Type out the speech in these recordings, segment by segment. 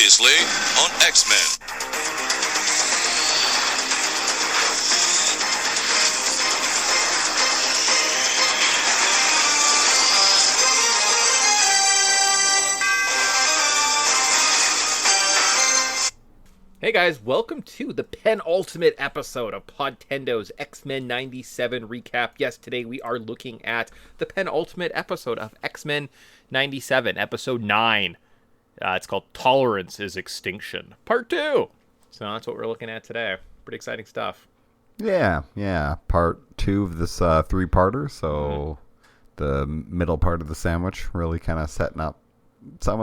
Previously on X-Men. Hey guys, welcome to the penultimate episode of Podtendo's X-Men 97 recap. Yes, today we are looking at the penultimate episode of X-Men 97, episode 9. It's called Tolerance is Extinction, part 2. So that's what we're looking at today. Pretty exciting stuff. Yeah. Part 2 of this three-parter, so the middle part of the sandwich really kind of setting up some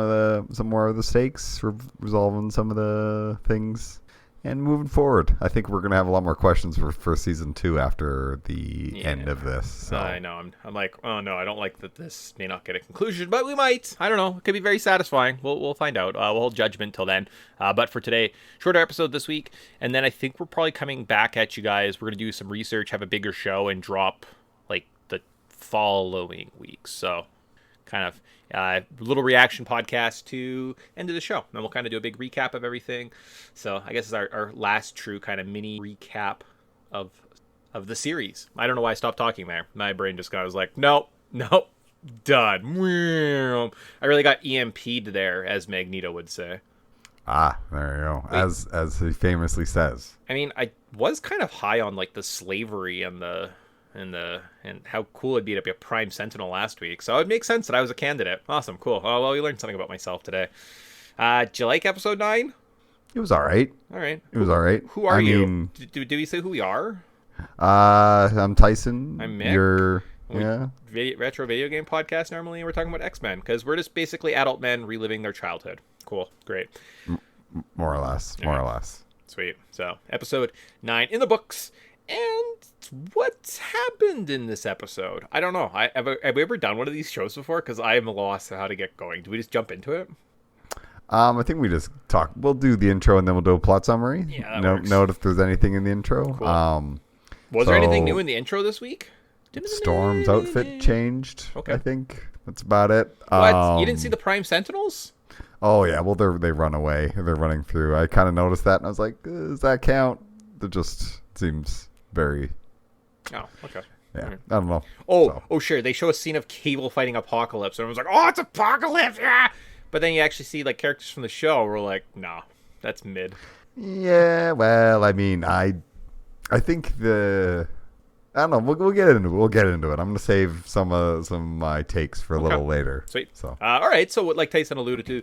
more of the stakes, resolving some of the things, and moving forward. I think we're gonna have a lot more questions for season 2 after the end of this. So. I know. I'm like, oh no, I don't like that. This may not get a conclusion, but we might. I don't know. It could be very satisfying. We'll find out. We'll hold judgment till then. But for today, shorter episode this week, and then I think we're probably coming back at you guys. We're gonna do some research, have a bigger show, and drop like the following week. So, kind of. Little reaction podcast to end of the show. Then we'll kind of do a big recap of everything. So I guess it's our last true kind of mini recap of the series. I don't know why I stopped talking there. My brain just was like, nope, done. I really got EMP'd there, as Magneto would say. Ah, there you go. Wait. As he famously says. I mean, I was kind of high on like the slavery and how cool it'd be to be a Prime Sentinel last week. So it makes sense that I was a candidate. Awesome, cool. Oh, well, we learned something about myself today. Did you like episode 9? It was all right. All right. It was all right. Who are you? Do we say who we are? I'm Tyson. I'm Mick. You're... Retro video game podcast normally, and we're talking about X-Men, because we're just basically adult men reliving their childhood. Cool. Great. More or less. Sweet. So, episode 9 in the books. And what's happened in this episode? I don't know. Have we ever done one of these shows before? Because I am lost on how to get going. Do we just jump into it? I think we just talk. We'll do the intro and then we'll do a plot summary. Yeah, that works. Note if there's anything in the intro. Cool. Was there anything new in the intro this week? Storm's outfit changed. Okay. I think that's about it. What? You didn't see the Prime Sentinels? Oh yeah. Well, they run away. They're running through. I kind of noticed that, and I was like, does that count? It just seems very... Oh, okay. Yeah, I don't know. Oh, sure. They show a scene of Cable fighting Apocalypse, and everyone's like, "Oh, it's Apocalypse!" Yeah. But then you actually see like characters from the show. We're like, "No, that's mid." Yeah. Well, I mean, I think I don't know. We'll get into it. We'll get into it. I'm gonna save some of my takes for a little later. Sweet. So, all right. So, like Tyson alluded to,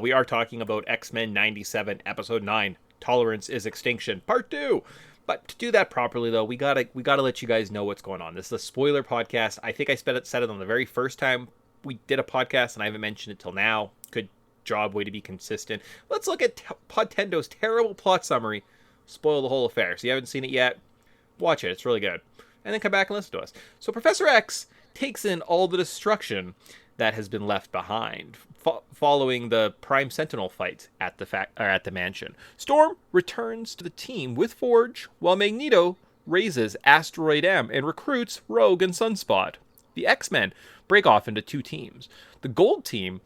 we are talking about X-Men 97, Episode 9. Tolerance is Extinction, Part 2. But to do that properly, though, we gotta let you guys know what's going on. This is a spoiler podcast. I think I said it on the very first time we did a podcast, and I haven't mentioned it till now. Good job, way to be consistent. Let's look at Podtendo's terrible plot summary. Spoil the whole affair. So you haven't seen it yet? Watch it. It's really good. And then come back and listen to us. So Professor X takes in all the destruction that has been left behind following the Prime Sentinel fight at the mansion. Storm returns to the team with Forge, while Magneto raises Asteroid M and recruits Rogue and Sunspot. The X-Men break off into two teams. The Gold team,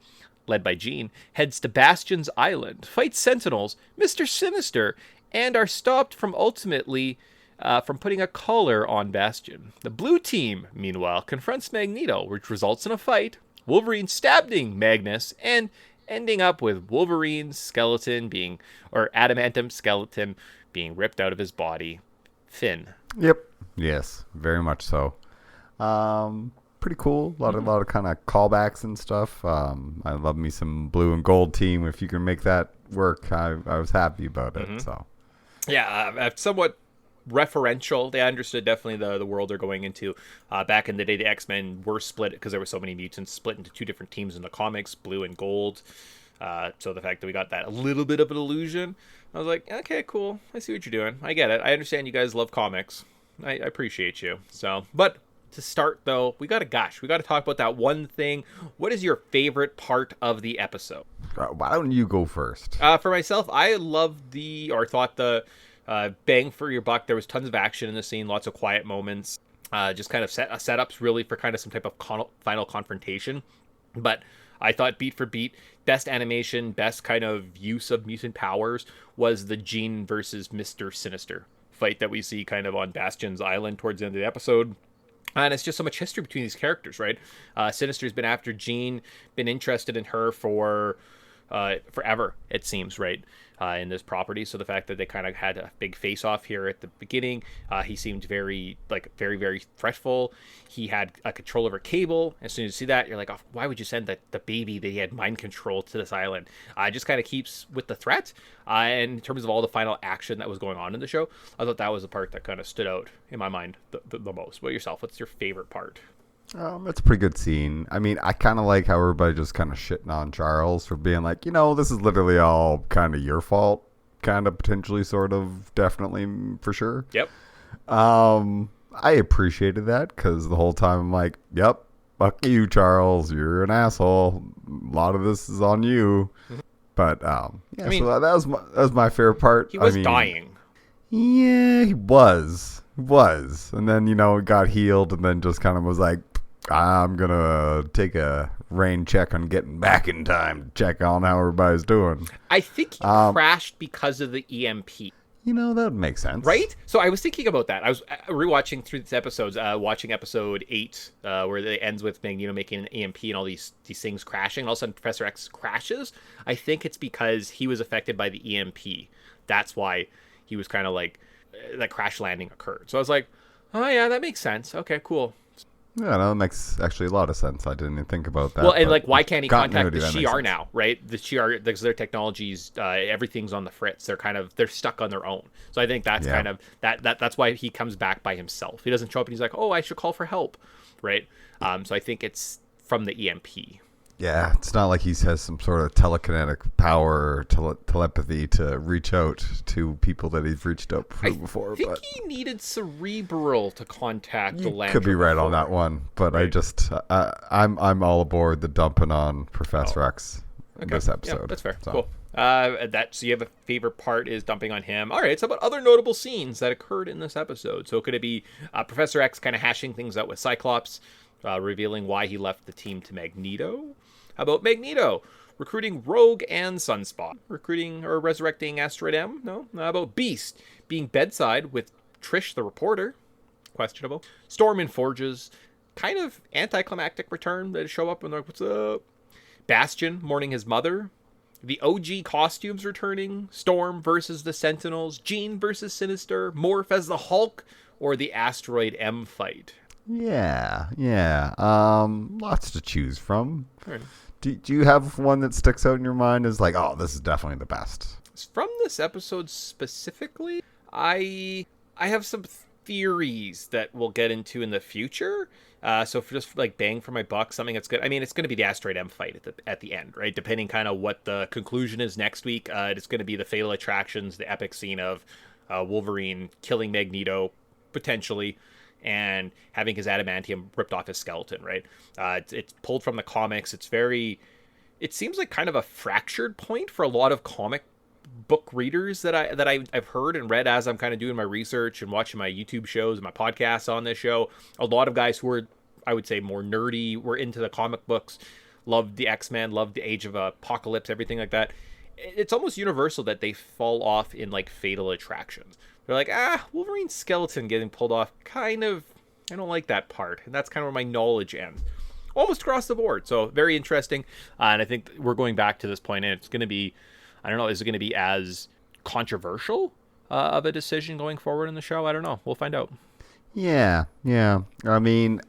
led by Jean, heads to Bastion's Island, fights Sentinels, Mr. Sinister, and are stopped from putting a collar on Bastion. The Blue team, meanwhile, confronts Magneto, which results in a fight, Wolverine stabbing Magnus, and ending up with Wolverine's adamantium skeleton being ripped out of his body. Finn. Yep. Yes, very much so. Pretty cool. A lot of kind of callbacks and stuff. I love me some Blue and Gold team. If you can make that work, I was happy about it. So, yeah, somewhat referential. They understood definitely the world they're going into. Back in the day, the X-Men were split because there were so many mutants, split into two different teams in the comics, Blue and Gold. So the fact that we got that a little bit of an illusion, I was like, okay, cool. I see what you're doing. I get it. I understand you guys love comics. I appreciate you. So, but to start though, we got to talk about that one thing. What is your favorite part of the episode? Why don't you go first? For myself, I thought the bang for your buck. There was tons of action in the scene, lots of quiet moments, just kind of setups really for kind of some type of final confrontation. But I thought beat for beat, best animation, best kind of use of mutant powers was the Jean versus Mr. Sinister fight that we see kind of on Bastion's Island towards the end of the episode. And it's just so much history between these characters, right? Sinister's been after Jean, been interested in her for forever, it seems, right? In this property. So the fact that they kind of had a big face off here at the beginning, he seemed very, very fretful. He had a control over Cable. As soon as you see that, you're like, oh, why would you send the baby that he had mind control to this island? It just kind of keeps with the threat. And in terms of all the final action that was going on in the show, I thought that was the part that kind of stood out in my mind the most. What yourself? What's your favorite part? It's a pretty good scene. I mean, I kind of like how everybody just kind of shitting on Charles for being like, this is literally all kind of your fault. Kind of, potentially, sort of, definitely, for sure. Yep. I appreciated that because the whole time I'm like, yep, fuck you, Charles. You're an asshole. A lot of this is on you. But, yeah, I mean, so that was my favorite part. He was dying. Yeah, he was. And then, he got healed and then just kind of was like, I'm going to take a rain check on getting back in time to check on how everybody's doing. I think he crashed because of the EMP. That would make sense. Right? So I was thinking about that. I was rewatching through these episodes, watching episode 8, where it ends with Magneto making an EMP and all these things crashing. And all of a sudden, Professor X crashes. I think it's because he was affected by the EMP. That's why he was kind of like, that crash landing occurred. So I was like, oh yeah, that makes sense. Okay, cool. Yeah, no, that makes actually a lot of sense. I didn't even think about that. Well, and why can't he contact the Shi'ar now, right? The Shi'ar, because their technologies, everything's on the fritz. They're stuck on their own. So I think that's kind of that's why he comes back by himself. He doesn't show up and he's like, oh, I should call for help, right? So I think it's from the EMP. Yeah, it's not like he has some sort of telekinetic power or telepathy to reach out to people that he's reached out to before. I think he needed cerebral to contact the Landra. Could be right on that one, but right. I'm all aboard the dumping on Professor X this episode. Yeah, that's fair. So. Cool. So you have a favorite part is dumping on him. All right, so about other notable scenes that occurred in this episode. So could it be Professor X kind of hashing things out with Cyclops, revealing why he left the team to Magneto? How about Magneto recruiting Rogue and Sunspot? Recruiting or resurrecting Asteroid M? No. How about Beast being bedside with Trish the reporter? Questionable. Storm in Forge's kind of anticlimactic return. They show up and they're like, what's up? Bastion mourning his mother. The OG costumes returning. Storm versus the Sentinels. Jean versus Sinister. Morph as the Hulk. Or the Asteroid M fight. Yeah. Lots to choose from. Right. Do you have one that sticks out in your mind as like, oh, this is definitely the best? From this episode specifically, I have some theories that we'll get into in the future. So for just like bang for my buck, something that's good. I mean, it's going to be the Asteroid M fight at the end, right? Depending kind of what the conclusion is next week. It's going to be the Fatal Attractions, the epic scene of Wolverine killing Magneto, potentially, and having his adamantium ripped off his skeleton, right? It's pulled from the comics. It seems like kind of a fractured point for a lot of comic book readers that I've heard and read as I'm kind of doing my research and watching my YouTube shows and my podcasts on this show. A lot of guys who are, I would say, more nerdy, were into the comic books, loved the X-Men, loved the Age of Apocalypse, everything like that. It's almost universal that they fall off in like Fatal Attractions. They're like, Wolverine's skeleton getting pulled off, kind of, I don't like that part. And that's kind of where my knowledge ends. Almost across the board. So very interesting. And I think we're going back to this point, and it's going to be, I don't know, is it going to be as controversial of a decision going forward in the show? I don't know. We'll find out. Yeah. I mean,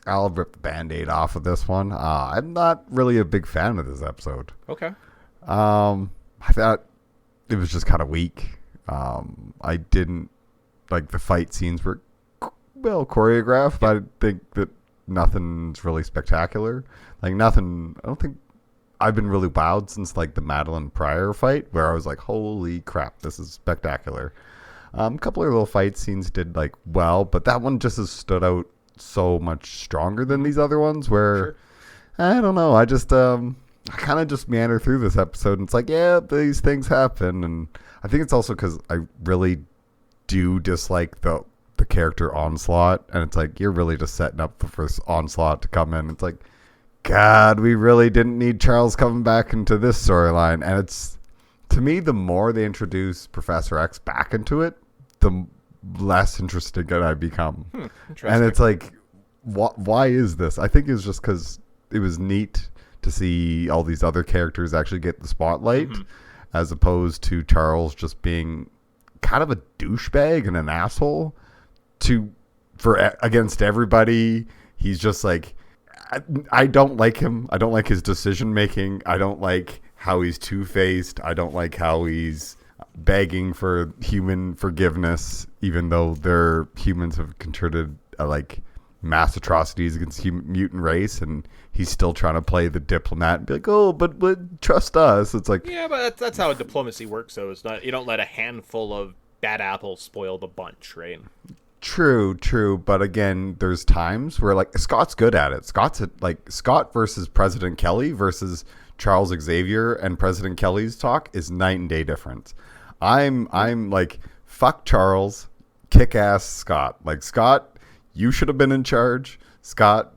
I'll rip the Band-Aid off of this one. I'm not really a big fan of this episode. Okay. I thought it was just kind of weak. I didn't like the fight scenes were well choreographed, but I think that nothing's really spectacular. Like nothing. I don't think I've been really wowed since like the Madeline Pryor fight, where I was like, "Holy crap, this is spectacular." A couple of little fight scenes did like well, but that one just has stood out so much stronger than these other ones. Where sure. I don't know. I just I kind of just meander through this episode, and it's like, yeah, these things happen, and I think it's also because I really do dislike the character Onslaught, and it's like you're really just setting up for Onslaught to come in. It's like, God, we really didn't need Charles coming back into this storyline. And it's, to me, the more they introduce Professor X back into it, the less interested I become. And it's like, why is this? I think it's just because it was neat to see all these other characters actually get the spotlight, as opposed to Charles just being kind of a douchebag and an asshole against everybody. He's just like, I don't like him. I don't like his decision making. I don't like how he's two-faced. I don't like how he's begging for human forgiveness, even though their humans have contributed like mass atrocities against the mutant race, and he's still trying to play the diplomat and be like, oh, but trust us. It's like, yeah, but that's how diplomacy works, though. It's not, you don't let a handful of bad apples spoil the bunch, right? True, but again, there's times where like Scott's good at it. Scott versus President Kelly versus Charles Xavier and President Kelly's talk is night and day difference. I'm like, fuck Charles, kick ass Scott. Like, Scott, you should have been in charge. Scott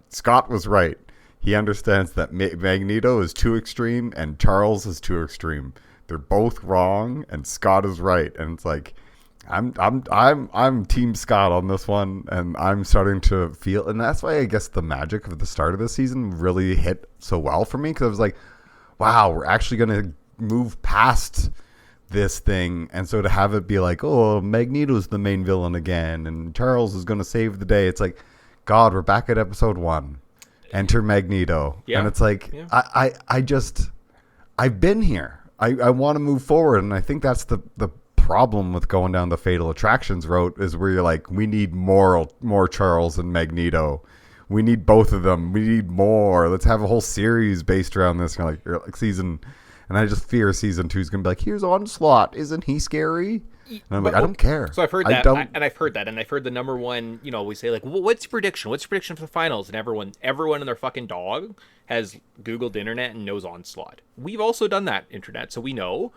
was right. He understands that Magneto is too extreme and Charles is too extreme. They're both wrong and Scott is right. And it's like, I'm Team Scott on this one, and I'm starting to feel, and that's why I guess the magic of the start of the season really hit so well for me, because I was like, wow, we're actually going to move past this thing. And so to have it be like, oh, Magneto's the main villain again, and Charles is going to save the day. It's like, God, we're back at episode 1. Enter Magneto. Yeah. And it's like, yeah. I've been here. I want to move forward, and I think that's the problem with going down the Fatal Attractions route, is where you're like, we need more Charles and Magneto. We need both of them. We need more. Let's have a whole series based around this. Kind of like season, and I just fear season 2 is gonna be like, here's Onslaught. Isn't he scary? And I'm like, I don't care. So I've heard that, and I've heard the number one. You know, we say like, well, what's your prediction? What's your prediction for the finals? And everyone and their fucking dog has Googled internet and knows Onslaught. We've also done that, internet, so we know.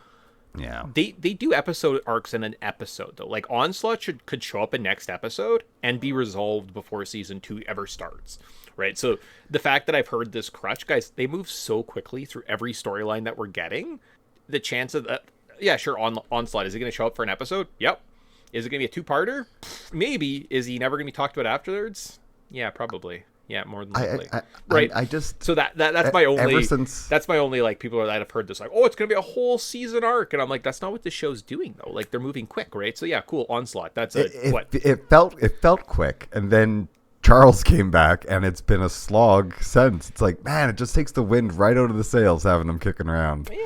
Yeah, they do episode arcs in an episode though. Like, Onslaught could show up in next episode and be resolved before season 2 ever starts, right? So the fact that I've heard this crutch, guys, they move so quickly through every storyline that we're getting. The chance of that, yeah, sure. Onslaught, is he going to show up for an episode? Yep. Is it going to be a 2-parter? Maybe. Is he never going to be talked about afterwards? Yeah, probably. Yeah, more than likely. Right. I just, so that's my only. That's my only, like, people that have heard this, like, oh, it's gonna be a whole season arc, and I'm like, that's not what this show's doing though. Like, they're moving quick, right? So yeah, cool. Onslaught. That's what it felt quick, and then Charles came back, and it's been a slog since. It's like, man, it just takes the wind right out of the sails having them kicking around. Yeah,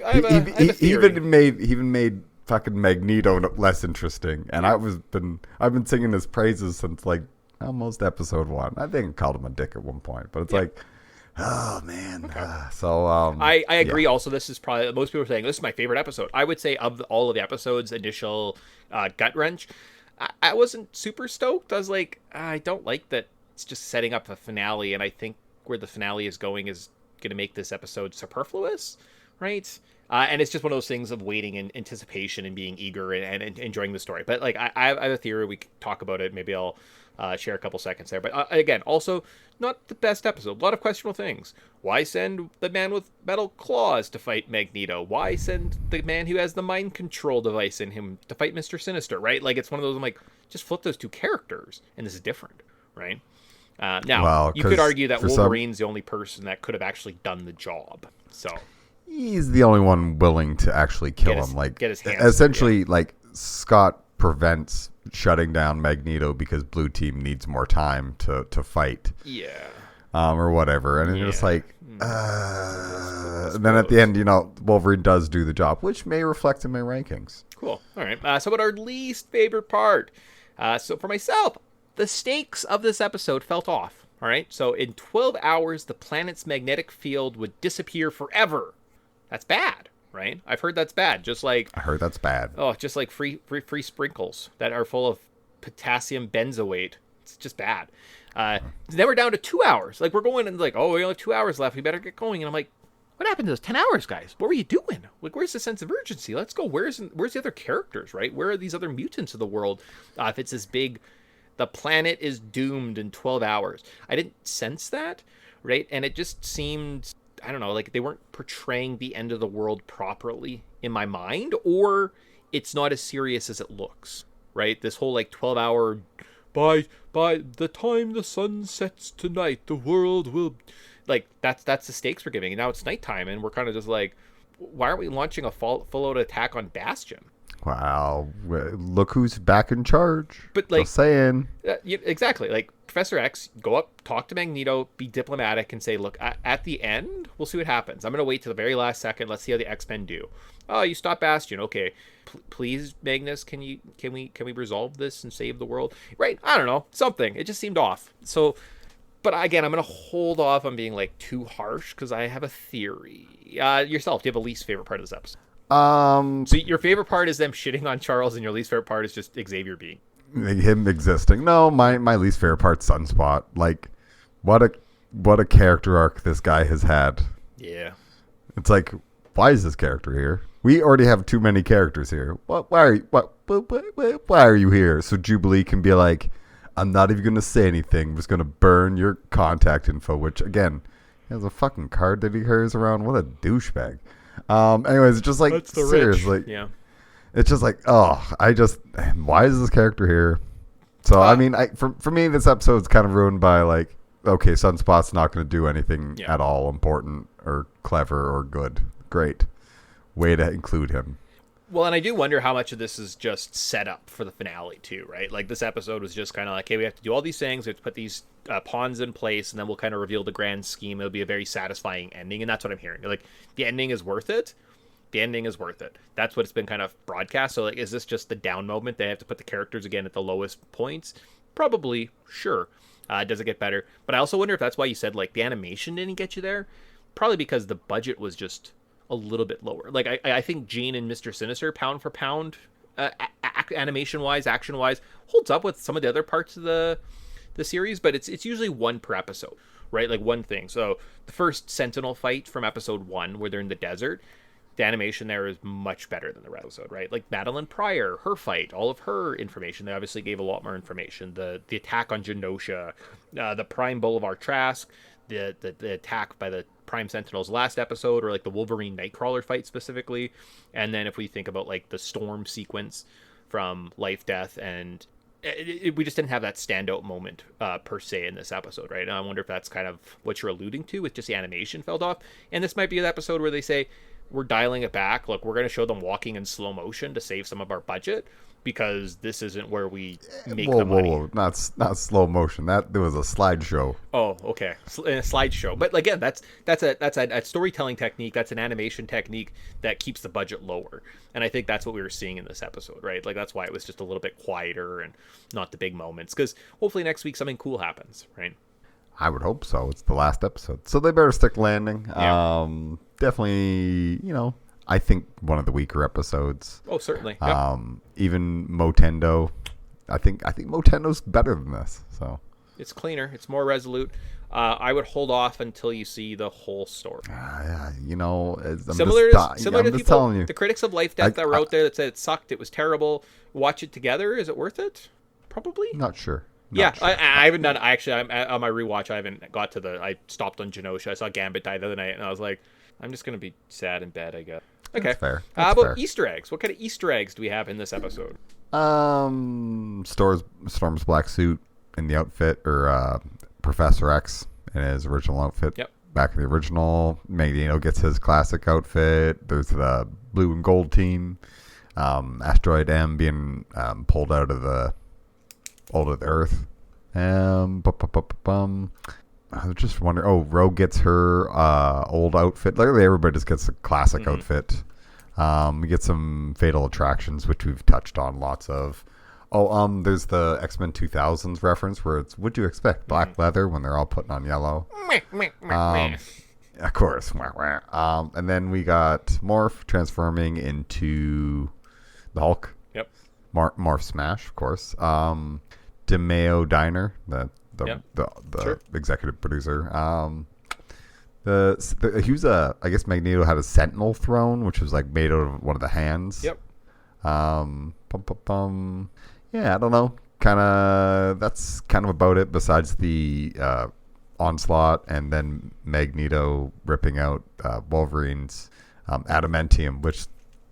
I have a theory. Even made fucking Magneto less interesting, and I've been singing his praises since like almost episode 1. I think I called him a dick at one point, but it's like, oh man. Okay. I agree. Yeah. Also, this is probably, most people are saying this is my favorite episode. I would say of all of the episodes, initial gut wrench, I wasn't super stoked. I was like, I don't like that it's just setting up a finale, and I think where the finale is going is going to make this episode superfluous, right? And it's just one of those things of waiting in anticipation and being eager and enjoying the story. But like, I have a theory. We can talk about it. Maybe I'll share a couple seconds there. But again, also not the best episode. A lot of questionable things. Why send the man with metal claws to fight Magneto? Why send the man who has the mind control device in him to fight Mr. Sinister, right? Like, it's one of those, I'm like, just flip those two characters, and this is different, right? Now, you could argue that Wolverine's the only person that could have actually done the job. So he's the only one willing to actually kill him. Like, get his hands essentially, like, Scott prevents shutting down Magneto because Blue Team needs more time to fight. Yeah. Or whatever. And it's just like, and then at the end, Wolverine does do the job, which may reflect in my rankings. Cool. All right. So about our least favorite part. So for myself, the stakes of this episode felt off. All right. So in 12 hours, the planet's magnetic field would disappear forever. That's bad. Right? I've heard that's bad. Just like, I heard that's bad. Oh, just like free sprinkles that are full of potassium benzoate. It's just bad. Then we're down to 2 hours. Like, we're going and like, oh, we only have 2 hours left. We better get going. And I'm like, what happened to those 10 hours, guys? What were you doing? Like, where's the sense of urgency? Let's go. Where's the other characters, right? Where are these other mutants of the world? If it's this big, the planet is doomed in 12 hours. I didn't sense that. right? And it just seemed, I don't know, like they weren't portraying the end of the world properly in my mind, or it's not as serious as it looks, right? This whole like 12-hour, by the time the sun sets tonight, the world will, like that's the stakes we're giving. And now it's nighttime, and we're kind of just like, why aren't we launching a full-out attack on Bastion? Wow, look who's back in charge. But like, just saying, exactly. Like Professor X, go up, talk to Magneto, be diplomatic, and say, look, at the end, we'll see what happens. I'm gonna wait till the very last second. Let's see how the X-Men do. Oh, you stop Bastion, okay? Please, Magnus, can we resolve this and save the world? Right? I don't know, something. It just seemed off. So, but again, I'm gonna hold off on being like too harsh because I have a theory. Yourself, do you have a least favorite part of this episode? So your favorite part is them shitting on Charles, and your least favorite part is just Xavier being him existing. No, my least favorite part's Sunspot. Like, what a character arc this guy has had. Yeah, it's like, why is this character here? We already have too many characters here. Why are you here? So Jubilee can be like, I'm not even gonna say anything. I'm just gonna burn your contact info. Which again, he has a fucking card that he carries around. What a douchebag. Anyways, it's just like, that's the seriously, rich. Yeah. It's just like, why is this character here? So I mean, for me, this episode's kind of ruined by like, okay, Sunspot's not going to do anything at all important or clever or good. Great way to include him. Well, and I do wonder how much of this is just set up for the finale too, right? Like this episode was just kind of like, hey, we have to do all these things, we have to put these pawns in place, and then we'll kind of reveal the grand scheme. It'll be a very satisfying ending, and that's what I'm hearing. Like the ending is worth it. The ending is worth it. That's what it's been kind of broadcast. So like, is this just the down moment? They have to put the characters again at the lowest points? Probably, sure. Does it get better? But I also wonder if that's why you said like the animation didn't get you there. Probably because the budget was just a little bit lower. Like I think Jean and Mr. Sinister, pound for pound, animation wise, action wise, holds up with some of the other parts of the series, but it's usually one per episode, right? Like one thing. So the first Sentinel fight from episode 1, where they're in the desert, the animation there is much better than the episode, right? Like Madeline Pryor, her fight, all of her information, they obviously gave a lot more information. The attack on Genosha, the Prime Boulevard Trask, the attack by the Prime Sentinels last episode, or like the Wolverine Nightcrawler fight specifically. And then if we think about like the Storm sequence from Life, Death, and we just didn't have that standout moment per se in this episode, right? And I wonder if that's kind of what you're alluding to with just the animation fell off. And this might be an episode where they say, we're dialing it back. Look, we're going to show them walking in slow motion to save some of our budget, because this isn't where we make the money. Whoa, not slow motion. There was a slideshow. Oh, okay, a slideshow. But again, that's a storytelling technique. That's an animation technique that keeps the budget lower. And I think that's what we were seeing in this episode, right? Like that's why it was just a little bit quieter and not the big moments. Because hopefully next week something cool happens, right? I would hope so. It's the last episode, so they better stick landing. Yeah. Definitely, I think one of the weaker episodes. Oh, certainly. Yep. Even Podtendo, I think Podtendo's better than this. So it's cleaner. It's more resolute. I would hold off until you see the whole story. Similar to people, telling you. The critics of Life, Death that were out there that said it sucked, it was terrible. Watch it together. Is it worth it? Probably. Not sure. Sure. I haven't done. I'm on my rewatch. I haven't got to I stopped on Genosha. I saw Gambit die the other night, and I was like, I'm just gonna be sad in bed, I guess. Okay. That's fair. How about Easter eggs? What kind of Easter eggs do we have in this episode? Storm's black suit in the outfit, or Professor X in his original outfit. Yep. Back in the original, Magneto gets his classic outfit. There's the blue and gold team. Asteroid M being pulled out of the Earth. I was just wondering. Oh, Rogue gets her old outfit. Literally, everybody just gets a classic outfit. We get some Fatal Attractions, which we've touched on lots of. Oh, there's the X-Men 2000s reference where it's, what'd you expect? Black leather when they're all putting on yellow. Of course. And then we got Morph transforming into the Hulk. Yep. Morph Smash, of course. DeMeo Diner, the Sure. executive producer. I guess Magneto had a Sentinel throne, which was like made out of one of the hands. Yep. Yeah, I don't know. That's kind of about it. Besides the onslaught, and then Magneto ripping out Wolverine's adamantium, which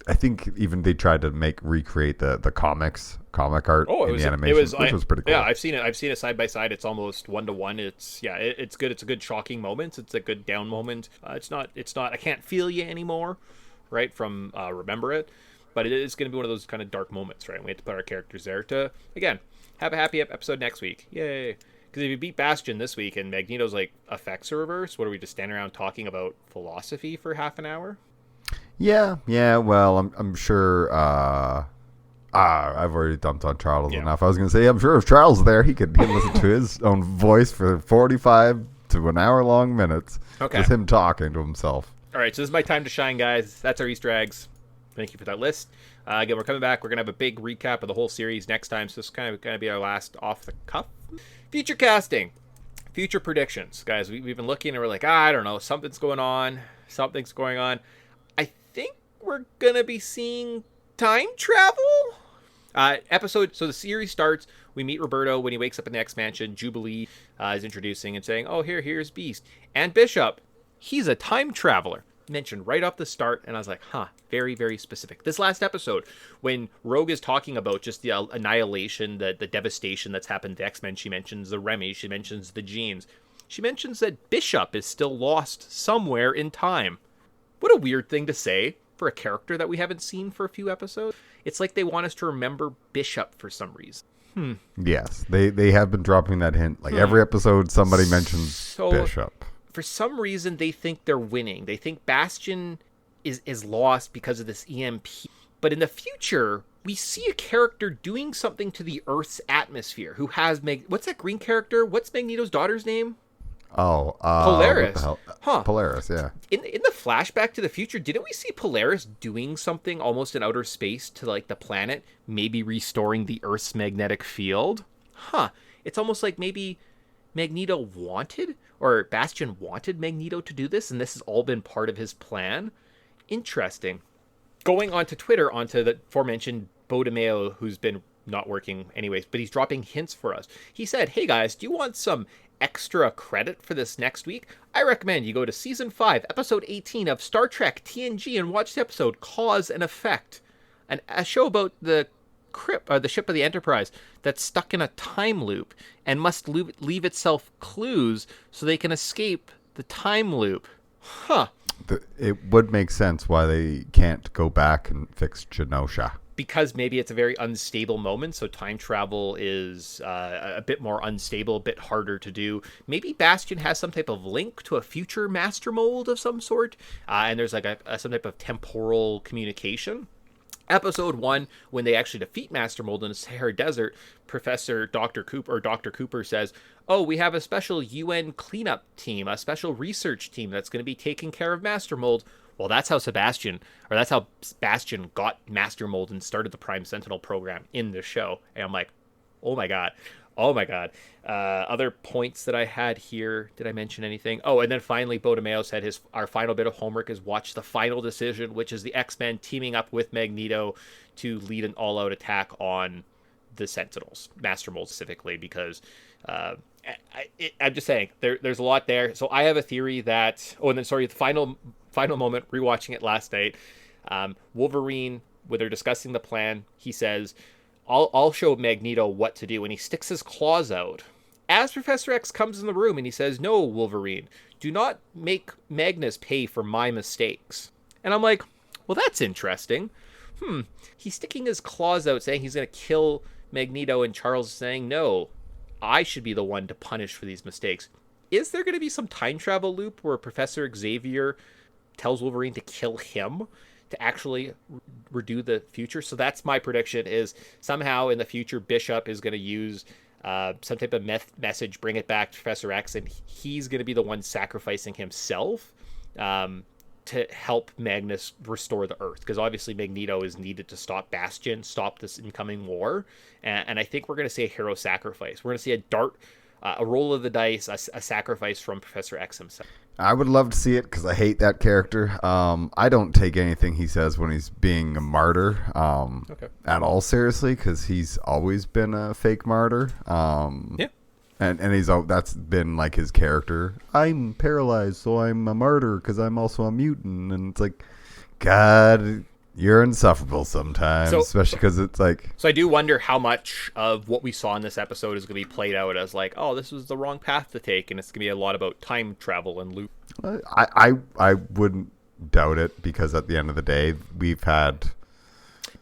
I think even they tried to recreate the comic art in the animation, which was pretty cool. Yeah, I've seen it side by side. It's almost 1-to-1. It's good. It's a good shocking moment. It's a good down moment. It's not. I can't feel you anymore, right? From Remember It, but it is going to be one of those kind of dark moments, right? We have to put our characters there to again have a happy episode next week. Yay! Because if you beat Bastion this week and Magneto's like effects are reversed, what are we just standing around talking about philosophy for half an hour? Yeah. Well, I'm sure. I've already dumped on Charles enough. I was going to say, I'm sure if Charles was there, he could listen to his own voice for 45 to an hour long minutes. Okay. Just him talking to himself. All right, so this is my time to shine, guys. That's our Easter eggs. Thank you for that list. Again, we're coming back. We're going to have a big recap of the whole series next time, so this is kind of going to be our last off the cuff. Future casting. Future predictions. Guys, we've been looking and we're like, I don't know, something's going on. I think we're going to be seeing time travel? So the series starts. We meet Roberto when he wakes up in the X Mansion. Jubilee is introducing and saying, oh, here's Beast. And Bishop, he's a time traveler. Mentioned right off the start, and I was like, very, very specific. This last episode, when Rogue is talking about just the annihilation, the devastation that's happened to X-Men, she mentions the Remy, she mentions the genes. She mentions that Bishop is still lost somewhere in time. What a weird thing to say for a character that we haven't seen for a few episodes. It's like they want us to remember Bishop for some reason. Yes, they have been dropping that hint. Like every episode, somebody mentions Bishop. For some reason, they think they're winning. They think Bastion is lost because of this EMP. But in the future, we see a character doing something to the Earth's atmosphere who has... What's that green character? What's Magneto's daughter's name? Oh, Polaris. Polaris, yeah. In the flashback to the future, didn't we see Polaris doing something almost in outer space to like the planet, maybe restoring the Earth's magnetic field? It's almost like maybe Magneto wanted, or Bastion wanted Magneto to do this, and this has all been part of his plan. Interesting. Going onto Twitter, onto the aforementioned Bo DeMeo, who's been not working anyways, but he's dropping hints for us. He said, hey guys, do you want some extra credit for this next week? I recommend you go to Season 5, Episode 18 of Star Trek TNG and watch the episode Cause and Effect, a show about the ship of the Enterprise that's stuck in a time loop and must leave itself clues so they can escape the time loop. It would make sense why they can't go back and fix Genosha. Because maybe it's a very unstable moment, so time travel is a bit more unstable, a bit harder to do. Maybe Bastion has some type of link to a future master mold of some sort, and there's like some type of temporal communication. Episode 1, when they actually defeat Master Mold in the Sahara Desert, Dr. Cooper says, oh, we have a special UN cleanup team, a special research team that's going to be taking care of Master Mold. Well, that's how Bastion got Master Mold and started the Prime Sentinel program in the show. And I'm like, oh my god. Other points that I had here, did I mention anything? Oh, and then finally, Bo DeMeo said our final bit of homework is watch The Final Decision, which is the X-Men teaming up with Magneto to lead an all-out attack on the Sentinels, Master Mold specifically, because I'm just saying, there's a lot there. So I have a theory that... Oh, and then, sorry, the final moment, rewatching it last night, Wolverine, when they're discussing the plan, he says... I'll show Magneto what to do, and he sticks his claws out. As Professor X comes in the room and he says, no, Wolverine, do not make Magnus pay for my mistakes. And I'm like, well, that's interesting. He's sticking his claws out saying he's going to kill Magneto, and Charles is saying, no, I should be the one to punish for these mistakes. Is there going to be some time travel loop where Professor Xavier tells Wolverine to kill him to actually redo the future? So that's my prediction, is somehow in the future Bishop is going to use some type of message, bring it back to Professor X, and he's going to be the one sacrificing himself to help Magnus restore the Earth, because obviously Magneto is needed to stop Bastion, stop this incoming war, and I think we're going to see a hero sacrifice. We're going to see a roll of the dice, a sacrifice from Professor X himself. I would love to see it because I hate that character. I don't take anything he says when he's being a martyr at all seriously, because he's always been a fake martyr. Yeah. And that's been like his character. I'm paralyzed, so I'm a martyr because I'm also a mutant. And it's like, God, you're insufferable sometimes, especially because it's like. So I do wonder how much of what we saw in this episode is going to be played out as like, oh, this was the wrong path to take, and it's going to be a lot about time travel and loop. I wouldn't doubt it, because at the end of the day, we've had.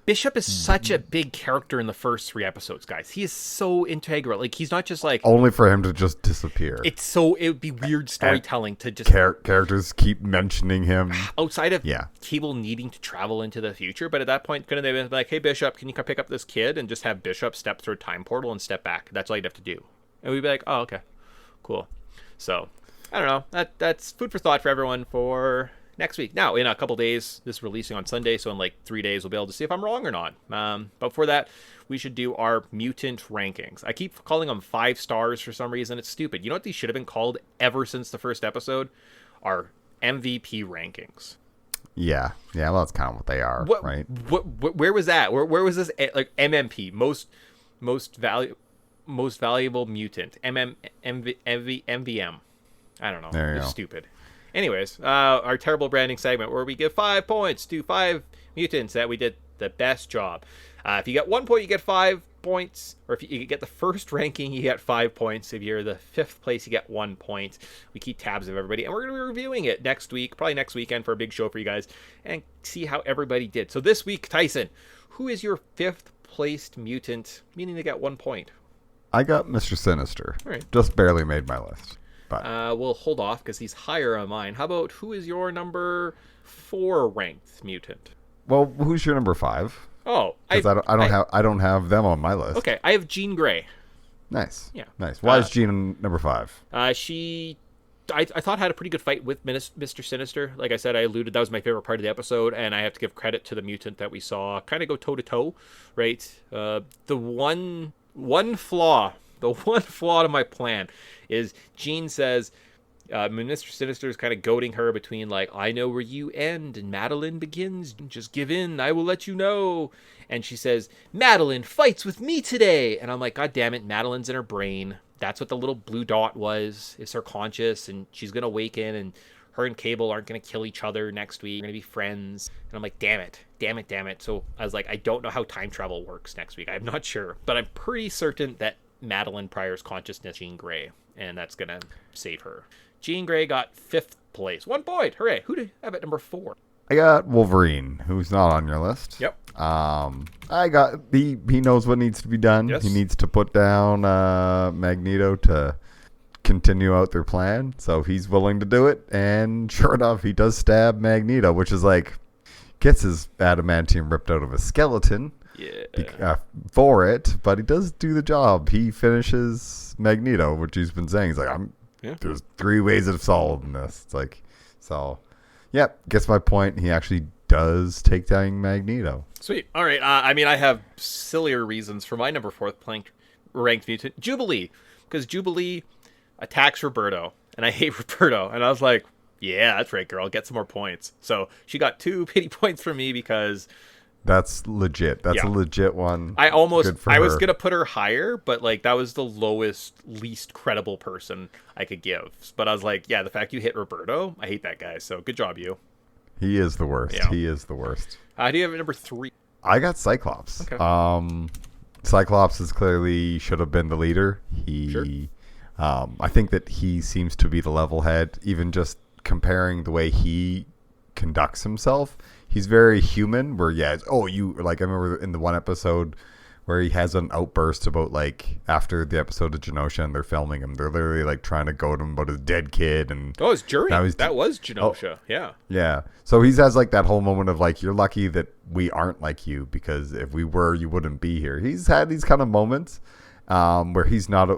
Bishop is such a big character in the first 3 episodes, guys. He is so integral. Like, he's not just like... Only for him to just disappear. It would be weird storytelling to just... Characters keep mentioning him. Outside of Cable needing to travel into the future, but at that point, couldn't they have been like, hey, Bishop, can you come pick up this kid? And just have Bishop step through a time portal and step back. That's all you'd have to do. And we'd be like, oh, okay, cool. So, I don't know. That's food for thought for everyone for... next week. Now, in a couple days, this is releasing on Sunday, so in like 3 days, we'll be able to see if I'm wrong or not. But before that, we should do our mutant rankings. I keep calling them 5 stars for some reason. It's stupid. You know what these should have been called ever since the first episode? Our MVP rankings. Yeah, well, that's kind of what they are, right? Where was that? Where was this? Like MMP, most valuable mutant. MVM. I don't know. It's stupid. Anyways, our terrible branding segment where we give 5 points to 5 mutants that we did the best job. If you get 1 point, you get 5 points. Or if you get the first ranking, you get 5 points. If you're the 5th place, you get 1 point. We keep tabs of everybody. And we're going to be reviewing it next week, probably next weekend for a big show for you guys, and see how everybody did. So this week, Tyson, who is your 5th placed mutant, meaning they got 1 point? I got Mr. Sinister. All right. Just barely made my list. But we'll hold off because he's higher on mine. How about who is your number 4 ranked mutant? Well, who's your number 5? Oh, because I don't have them on my list. Okay, I have Jean Grey. Nice. Yeah. Nice. Why is Jean number 5? She, I thought had a pretty good fight with Mr. Sinister. Like I said, I alluded that was my favorite part of the episode, and I have to give credit to the mutant that we saw kind of go toe to toe, right? The one flaw to my plan is Jean says Mr. Sinister is kind of goading her between like, I know where you end and Madeline begins, just give in, I will let you know. And she says, Madeline fights with me today. And I'm like, God damn it, Madeline's in her brain. That's what the little blue dot was. It's her conscious, and she's gonna awaken, and her and Cable aren't gonna kill each other next week. They're gonna be friends. And I'm like, damn it. So I was like, I don't know how time travel works next week. I'm not sure, but I'm pretty certain that Madeline Pryor's consciousness, Jean Grey, and that's gonna save her. Jean Grey got 5th place, 1 point. Hooray! Who do you have at number 4? I got Wolverine, who's not on your list. Yep. He knows what needs to be done. Yes. He needs to put down Magneto to continue out their plan. So he's willing to do it, and sure enough, he does stab Magneto, which is like gets his adamantium ripped out of a skeleton. Yeah. For it, but he does do the job. He finishes Magneto, which he's been saying. He's like, there's 3 ways of solving this. It's like, so, yep, gets my point. He actually does take down Magneto. Sweet. All right. I mean, I have sillier reasons for my number 4th ranked mutant, Jubilee, because Jubilee attacks Roberto, and I hate Roberto. And I was like, yeah, that's right, girl. Get some more points. So she got 2 pity points from me because... That's legit. That's a legit one. I was going to put her higher, but like that was the least credible person I could give. But I was like, yeah, the fact you hit Roberto, I hate that guy. So good job, you. He is the worst. Yeah. He is the worst. Do you have number 3? I got Cyclops. Okay. Cyclops is clearly should have been the leader. I think that he seems to be the level head, even just comparing the way he conducts himself. He's very human where, I remember in the one episode where he has an outburst about, like, after the episode of Genosha and they're filming him, they're literally, like, trying to goad him about his dead kid. And it's Journey. That was Genosha. Yeah. Yeah. So he has, like, that whole moment of, like, you're lucky that we aren't like you, because if we were, you wouldn't be here. He's had these kind of moments where he's not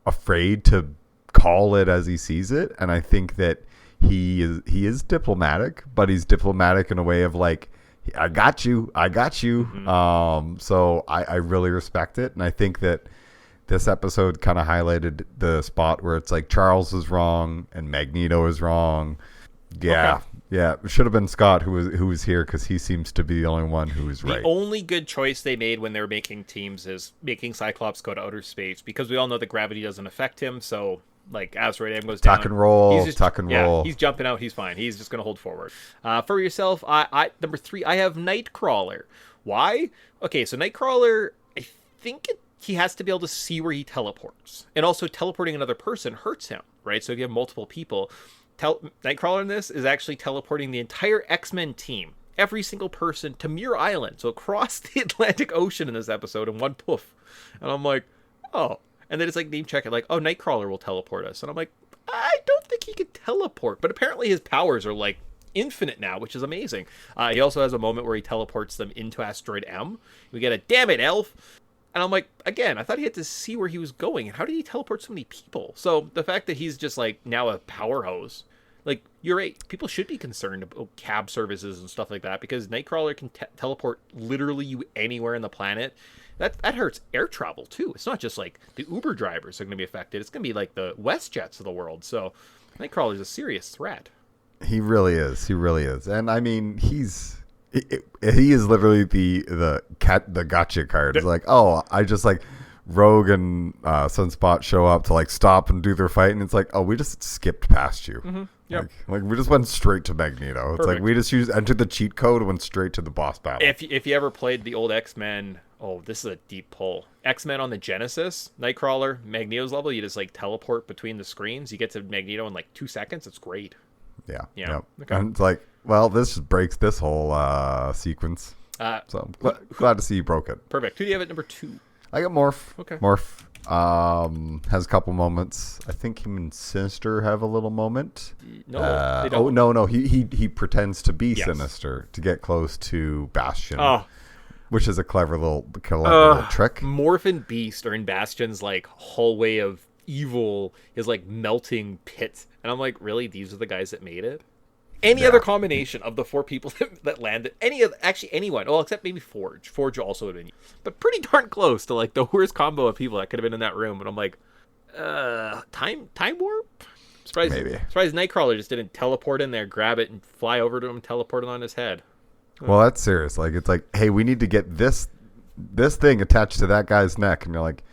afraid to call it as he sees it. And I think that he is diplomatic, but he's diplomatic in a way of like, I got you. Mm-hmm. So I really respect it. And I think that this episode kind of highlighted the spot where it's like Charles is wrong and Magneto is wrong. Yeah. Yeah, it should have been Scott who was here because he seems to be the only one who was right. The only good choice they made when they were making teams is making Cyclops go to outer space, because we all know that gravity doesn't affect him. So like Asteroid M goes down, Tuck and roll, roll. He's jumping out. He's fine. He's just gonna hold forward. For yourself, I number 3, I have Nightcrawler. Why? Okay, so Nightcrawler, I think he has to be able to see where he teleports, and also teleporting another person hurts him, right? So if you have multiple people. Nightcrawler in this is actually teleporting the entire X-Men team, every single person, to Muir Island, so across the Atlantic Ocean in this episode in one poof. And I'm like, oh. And then it's like name check it, like, oh, Nightcrawler will teleport us. And I'm like, I don't think he could teleport, but apparently his powers are like infinite now, which is amazing. He also has a moment where he teleports them into Asteroid M. We get a damn it, elf. And I'm like, again, I thought he had to see where he was going. And how did he teleport so many people? So the fact that he's just like now a power hose, like, you're right. People should be concerned about cab services and stuff like that, because Nightcrawler can teleport literally you anywhere on the planet. That hurts air travel too. It's not just like the Uber drivers are going to be affected. It's going to be like the WestJets of the world. So Nightcrawler is a serious threat. He really is. He really is. And I mean, he is literally the gotcha card. It's like, oh, I just like Rogue and Sunspot show up to like stop and do their fight, and it's like, oh, we just skipped past you. Mm-hmm. Yep. Like we just went straight to Magneto. It's like we just entered the cheat code and went straight to the boss battle. If you ever played the old X-Men, oh, this is a deep pull. X-Men on the Genesis, Nightcrawler, Magneto's level, you just like teleport between the screens. You get to Magneto in like 2 seconds. It's great. Yeah. Yeah. Okay. And it's like, well, this just breaks this whole sequence. So I'm glad to see you broke it. Perfect. Who do you have at number 2? I got Morph. Okay. Morph has a couple moments. I think him and Sinister have a little moment. No, they don't. Oh, no. He pretends to be Sinister to get close to Bastion. Oh. Which is a clever little trick. Morph and Beast are in Bastion's like hallway of evil, his like melting pit. And I'm like, really? These are the guys that made it? Any other combination of the 4 people that landed, anyone, well, except maybe Forge. Forge also would have been, but pretty darn close to like the worst combo of people that could have been in that room. And I'm like, time warp? Surprised Nightcrawler just didn't teleport in there, grab it, and fly over to him and teleport it on his head. Well, that's serious. Like, it's like, hey, we need to get this thing attached to that guy's neck. And you're like,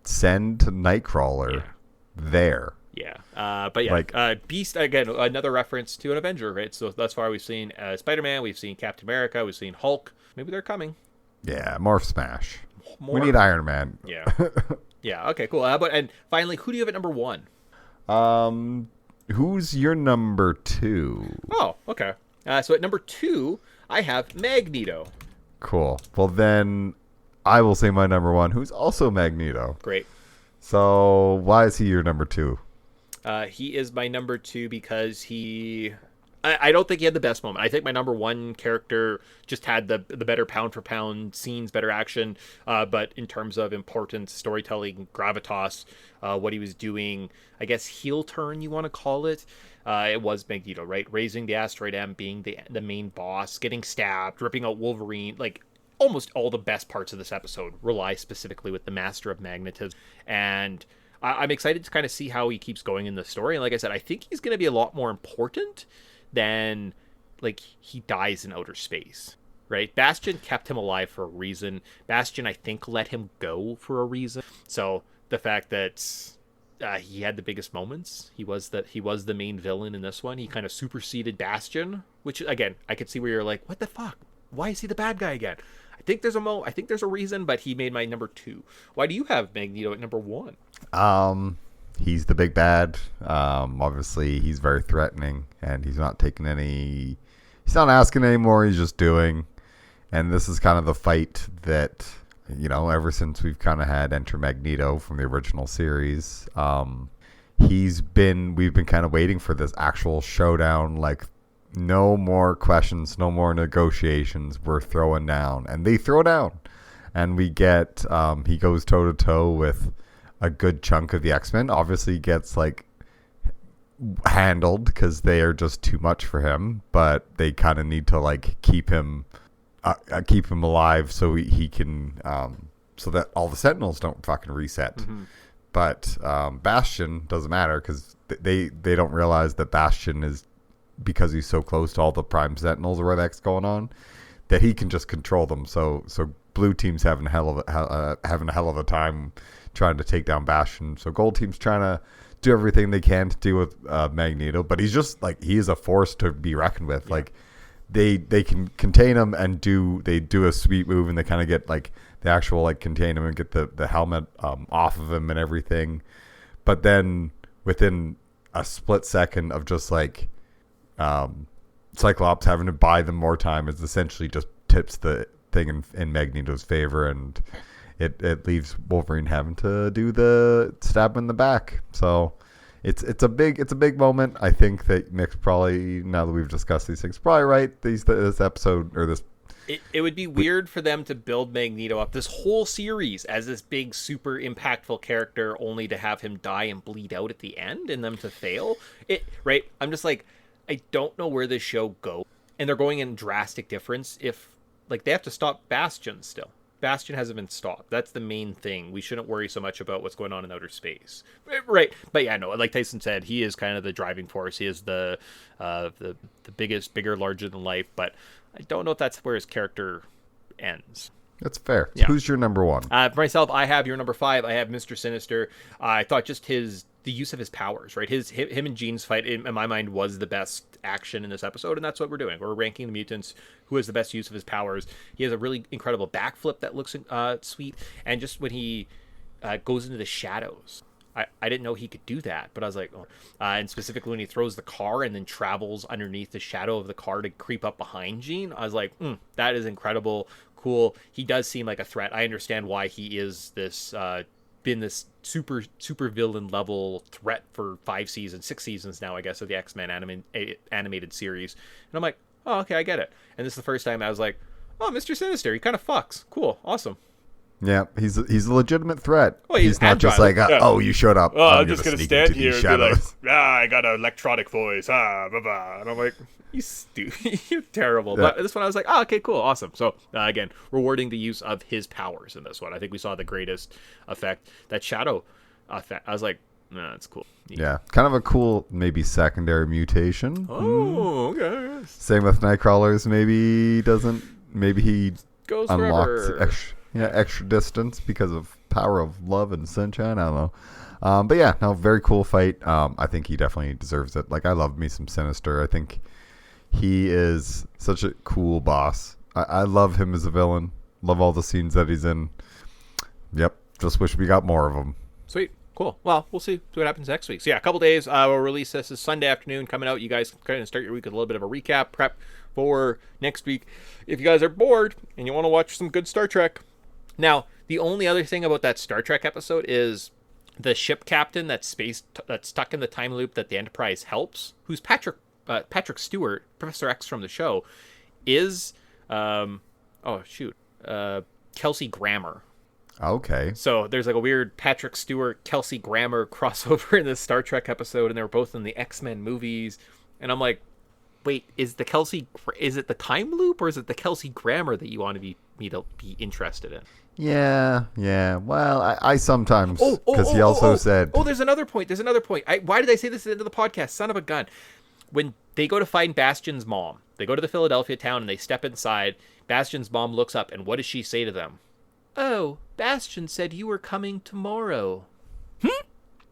send to Nightcrawler there. Yeah. But yeah, like, Beast, again, another reference to an Avenger, right? So thus far we've seen Spider-Man, we've seen Captain America, we've seen Hulk. Maybe they're coming. Yeah, Morph Smash. We need Iron Man. Yeah. Yeah, okay, cool. And finally, who do you have at number 1? Who's your number 2? Oh, okay. So at number 2, I have Magneto. Cool. Well, then I will say my number 1, who's also Magneto. Great. So why is he your number 2? He is my number 2 because I don't think he had the best moment. I think my number 1 character just had the better pound for pound scenes, better action. But in terms of importance, storytelling, gravitas, what he was doing, I guess heel turn, you want to call it. It was Magneto, right? Raising the Asteroid M, being the main boss, getting stabbed, ripping out Wolverine. Like, almost all the best parts of this episode rely specifically with the Master of Magnetism. And I'm excited to kind of see how he keeps going in the story. And like I said, I think he's going to be a lot more important than, like, he dies in outer space, right? Bastion kept him alive for a reason. Bastion, I think, let him go for a reason. So the fact that he had the biggest moments, he was the main villain in this one. He kind of superseded Bastion, which, again, I could see where you're like, what the fuck? Why is he the bad guy again? I think there's a reason, but he made my number 2. Why do you have Magneto at number 1? He's the big bad. Obviously, he's very threatening, and he's not asking anymore. He's just doing. And this is kind of the fight that, ever since we've kind of had Enter Magneto from the original series, we've been kind of waiting for this actual showdown. Like, no more questions, no more negotiations. We're throwing down, and they throw down, and we get he goes toe to toe with a good chunk of the X-Men. Obviously gets like handled because they are just too much for him, but they kind of need to like keep him alive so he can so that all the Sentinels don't fucking reset. Mm-hmm. But Bastion doesn't matter because they don't realize that Bastion is because he's so close to all the Prime Sentinels or whatever that's going on, that he can just control them. So blue team's having a hell of a time trying to take down Bastion. So gold team's trying to do everything they can to deal with Magneto, but he's just like, he is a force to be reckoned with. Yeah. Like they can contain him and do a sweet move, and they kind of get like the actual like contain him and get the helmet off of him and everything. But then within a split second of just like Cyclops having to buy them more time, is essentially just tips the thing in Magneto's favor, and it leaves Wolverine having to do the stab in the back. So it's a big moment. I think that Nick's probably, now that we've discussed these things, probably right. This episode or this. It would be weird for them to build Magneto up this whole series as this big, super impactful character, only to have him die and bleed out at the end and them to fail. Right? I'm just like, I don't know where this show goes. And they're going in drastic difference if, like, they have to stop Bastion still. Bastion hasn't been stopped. That's the main thing. We shouldn't worry so much about what's going on in outer space. Right. But yeah, no, like Tyson said, he is kind of the driving force. He is the biggest, bigger, larger than life. But I don't know if that's where his character ends. That's fair. Yeah. Who's your number one? For myself, I have your number 5. I have Mr. Sinister. I thought just the use of his powers, right? Him and Jean's fight, in my mind, was the best action in this episode, and that's what we're doing. We're ranking the mutants, who has the best use of his powers. He has a really incredible backflip that looks sweet, and just when he goes into the shadows, I didn't know he could do that, but I was like, oh. And specifically when he throws the car and then travels underneath the shadow of the car to creep up behind Jean, I was like, that is incredible, cool. He does seem like a threat. I understand why he is this been this super villain level threat for 6 seasons now, I guess, of the X-Men animated series. And I'm like, oh, okay, I get it. And this is the first time I was like, oh, Mr. Sinister, he kind of fucks. Cool, awesome. Yeah, he's a legitimate threat. Well, he's not agile. just like, oh, you showed up. Oh, I'm just going to stand here and be like, I got an electronic voice. Blah, blah. And I'm like, you stupid. You're terrible. Yeah. But this one I was like, oh, okay, cool, awesome. So, again, rewarding the use of his powers in this one. I think we saw the greatest effect. That shadow effect. I was like, that's cool. Yeah, kind of a cool, maybe secondary mutation. Oh, okay. Same with Nightcrawlers. Maybe he goes unlocks extra distance because of power of love and sunshine. I don't know. But yeah, no, very cool fight. I think he definitely deserves it. Like, I love me some Sinister. I think he is such a cool boss. I love him as a villain. Love all the scenes that he's in. Yep, just wish we got more of him. Sweet. Cool. Well, we'll see what happens next week. So yeah, a couple days. We'll release this Sunday afternoon coming out. You guys kind of start your week with a little bit of a recap prep for next week. If you guys are bored and you want to watch some good Star Trek. Now, the only other thing about that Star Trek episode is the ship captain that's stuck in the time loop that the Enterprise helps, who's Patrick Stewart, Professor X from the show, is Kelsey Grammer. Okay. So there's like a weird Patrick Stewart, Kelsey Grammer crossover in this Star Trek episode, and they were both in the X-Men movies. And I'm like, wait, is it the time loop, or is it the Kelsey Grammer that you want me to be interested in? Yeah. Well, I sometimes, because he also said... Oh, there's another point. Why did I say this at the end of the podcast? Son of a gun. When they go to find Bastion's mom, they go to the Philadelphia town and they step inside. Bastion's mom looks up, and what does she say to them? Oh, Bastion said you were coming tomorrow.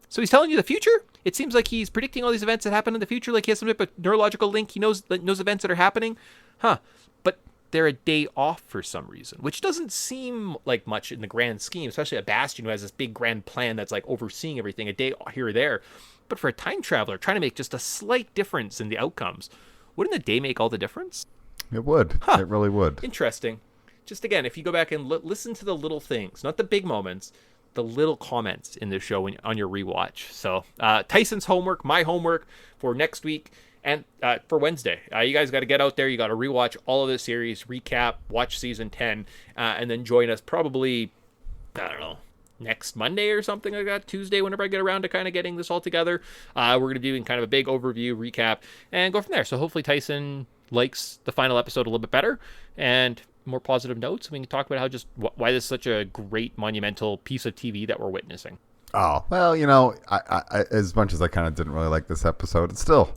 So he's telling you the future? It seems like he's predicting all these events that happen in the future, like he has some type of neurological link. He knows events that are happening. But they're a day off for some reason, which doesn't seem like much in the grand scheme, especially a Bastion who has this big grand plan that's like overseeing everything, a day here or there. But for a time traveler trying to make just a slight difference in the outcomes, wouldn't a day make all the difference? It would. It really would. Interesting. Just again, if you go back and listen to the little things, not the big moments, the little comments in this show on your rewatch. So Tyson's homework, my homework for next week and for Wednesday. You guys got to get out there. You got to rewatch all of this series, recap, watch season 10, and then join us probably, I don't know, next Monday or something like that, Tuesday, whenever I get around to kind of getting this all together. We're going to be doing kind of a big overview, recap, and go from there. So hopefully Tyson likes the final episode a little bit better and more positive notes. We can talk about how why this is such a great monumental piece of TV that we're witnessing. Oh, well, I as much as I kind of didn't really like this episode, it's still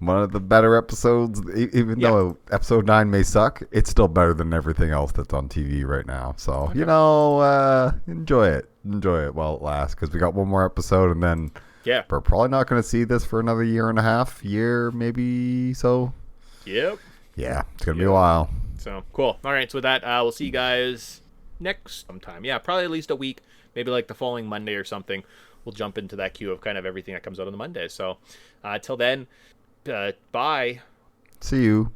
one of the better episodes. Even though episode 9 may suck, it's still better than everything else that's on TV right now. So enjoy it while it lasts, because we got one more episode, and then we're probably not going to see this for another year and a half, maybe. So Yep. Yeah, it's going to be a while. So, cool. All right, so with that, we'll see you guys next sometime. Yeah, probably at least a week, maybe like the following Monday or something. We'll jump into that queue of kind of everything that comes out on the Monday. So, till then, bye. See you.